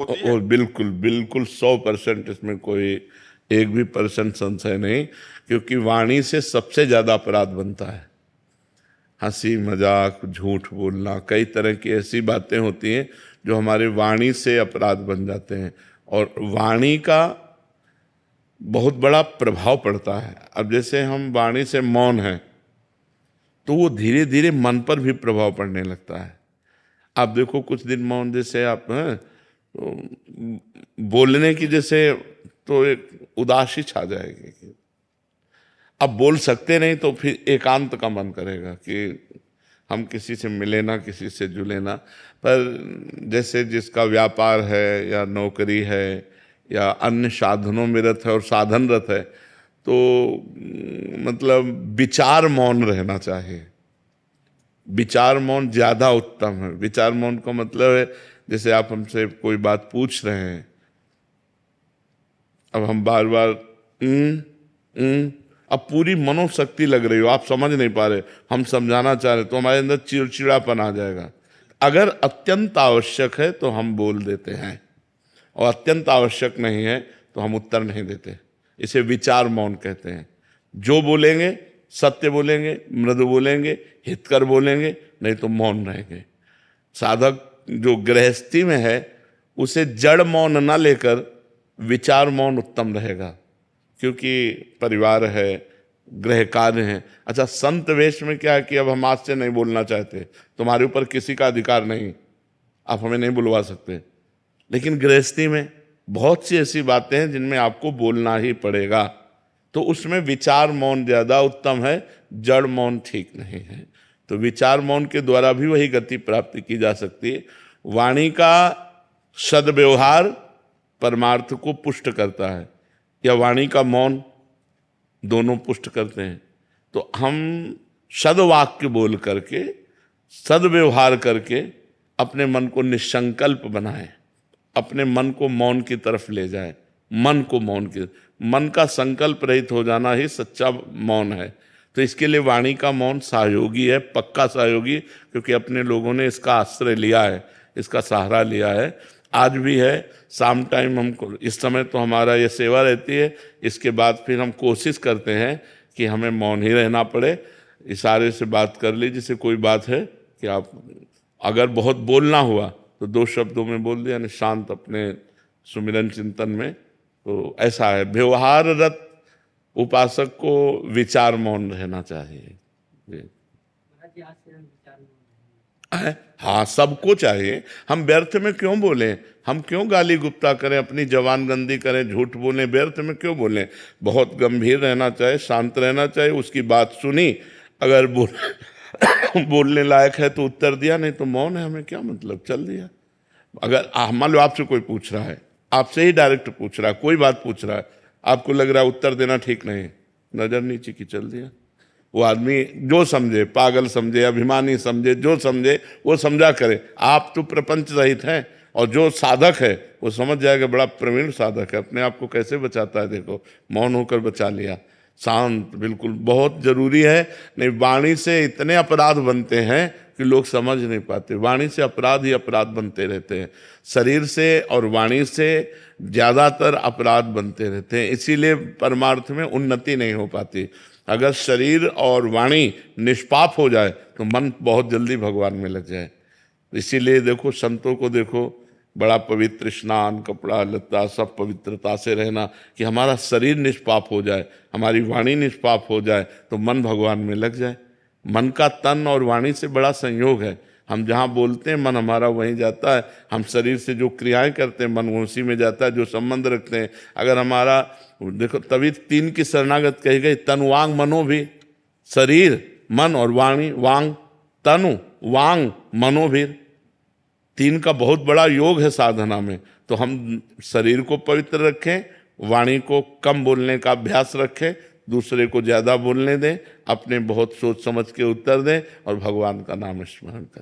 होती है। और बिल्कुल बिल्कुल 100% इसमें कोई एक भी परसेंट संशय नहीं, क्योंकि वाणी से सबसे ज्यादा अपराध बनता है। हंसी मजाक, झूठ बोलना, कई तरह की ऐसी बातें होती हैं जो हमारे वाणी से अपराध बन जाते हैं। और वाणी का बहुत बड़ा प्रभाव पड़ता है। अब जैसे हम वाणी से मौन हैं तो वो धीरे धीरे मन पर भी प्रभाव पड़ने लगता है। आप देखो कुछ दिन मौन, जैसे आप हैं तो बोलने की जैसे तो एक उदासी छा जाएगी। अब बोल सकते नहीं तो फिर एकांत का मन करेगा कि हम किसी से मिले ना, किसी से जुले ना। पर जैसे जिसका व्यापार है या नौकरी है या अन्य साधनों में रत है और साधनरत है, तो मतलब विचार मौन रहना चाहिए। विचार मौन ज्यादा उत्तम है। विचार मौन का मतलब है जैसे आप हमसे कोई बात पूछ रहे हैं, अब हम बार बार अब पूरी मनोशक्ति लग रही हो, आप समझ नहीं पा रहे, हम समझाना चाह रहे तो हमारे अंदर चिड़चिड़ापन आ जाएगा। अगर अत्यंत आवश्यक है तो हम बोल देते हैं, और अत्यंत आवश्यक नहीं है तो हम उत्तर नहीं देते। इसे विचार मौन कहते हैं। जो बोलेंगे सत्य बोलेंगे, मृदु बोलेंगे, हितकर बोलेंगे, नहीं तो मौन रहेंगे। साधक जो गृहस्थी में है उसे जड़ मौन ना लेकर विचार मौन उत्तम रहेगा, क्योंकि परिवार है, गृह कार्य है। अच्छा, संत वेश में क्या है कि अब हम आज से नहीं बोलना चाहते, तुम्हारे ऊपर किसी का अधिकार नहीं, आप हमें नहीं बुलवा सकते। लेकिन गृहस्थी में बहुत सी ऐसी बातें हैं जिनमें आपको बोलना ही पड़ेगा, तो उसमें विचार मौन ज्यादा उत्तम है, जड़ मौन ठीक नहीं है। तो विचार मौन के द्वारा भी वही गति प्राप्त की जा सकती है। वाणी का सद्व्यवहार परमार्थ को पुष्ट करता है, या वाणी का मौन, दोनों पुष्ट करते हैं। तो हम सद्वाक्य बोल करके, सद्व्यवहार करके अपने मन को निसंकल्प बनाएं, अपने मन को मौन की तरफ ले जाए। मन को मौन की, मन का संकल्प रहित हो जाना ही सच्चा मौन है। तो इसके लिए वाणी का मौन सहयोगी है, पक्का सहयोगी, क्योंकि अपने लोगों ने इसका आश्रय लिया है, इसका सहारा लिया है। आज भी है। शाम टाइम हमको, इस समय तो हमारा ये सेवा रहती है, इसके बाद फिर हम कोशिश करते हैं कि हमें मौन ही रहना पड़े। इशारे से बात कर ली, जैसे कोई बात है कि आप अगर बहुत बोलना हुआ तो 2 शब्दों में बोल दिया, यानी शांत अपने सुमिरन चिंतन में। तो ऐसा है, व्यवहाररत उपासक को विचार मौन रहना चाहिए। हाँ, सबको चाहिए। हम व्यर्थ में क्यों बोलें, हम क्यों गाली गुप्ता करें, अपनी जवान गंदी करें, झूठ बोलें, व्यर्थ में क्यों बोलें। बहुत गंभीर रहना चाहिए, शांत रहना चाहिए। उसकी बात सुनी, अगर बोलने लायक है तो उत्तर दिया, नहीं तो मौन है, हमें क्या मतलब, चल दिया। अगर मान लो आपसे कोई पूछ रहा है, आपसे ही डायरेक्ट पूछ रहा है, कोई बात पूछ रहा है, आपको लग रहा है उत्तर देना ठीक नहीं, नजर नीचे की, चल दिया। वो आदमी जो समझे, पागल समझे, अभिमानी समझे, जो समझे वो समझा करे। आप तो प्रपंच रहित हैं, और जो साधक है वो समझ जाएगा, बड़ा प्रवीण साधक है, अपने आप को कैसे बचाता है, देखो मौन होकर बचा लिया। शांत बिल्कुल बहुत जरूरी है। नहीं, वाणी से इतने अपराध बनते हैं कि लोग समझ नहीं पाते। वाणी से अपराध ही अपराध बनते रहते हैं, शरीर से और वाणी से ज्यादातर अपराध बनते रहते हैं। इसीलिए परमार्थ में उन्नति नहीं हो पाती। अगर शरीर और वाणी निष्पाप हो जाए तो मन बहुत जल्दी भगवान में लग जाए। इसीलिए देखो, संतों को देखो, बड़ा पवित्र स्नान, कपड़ा लत्ता सब पवित्रता से रहना, कि हमारा शरीर निष्पाप हो जाए, हमारी वाणी निष्पाप हो जाए, तो मन भगवान में लग जाए। मन का तन और वाणी से बड़ा संयोग है। हम जहाँ बोलते हैं मन हमारा वहीं जाता है, हम शरीर से जो क्रियाएं करते हैं मन उसी में जाता है, जो संबंध रखते हैं। अगर हमारा देखो, तभी 3 की शरणागत कही गई, तन वांग मनो भी। शरीर, मन और वाणी, वांग तनु, वांग मनो भी, 3 का बहुत बड़ा योग है साधना में। तो हम शरीर को पवित्र रखें, वाणी को कम बोलने का अभ्यास रखें, दूसरे को ज्यादा बोलने दें, अपने बहुत सोच समझ के उत्तर दें, और भगवान का नाम स्मरण करें।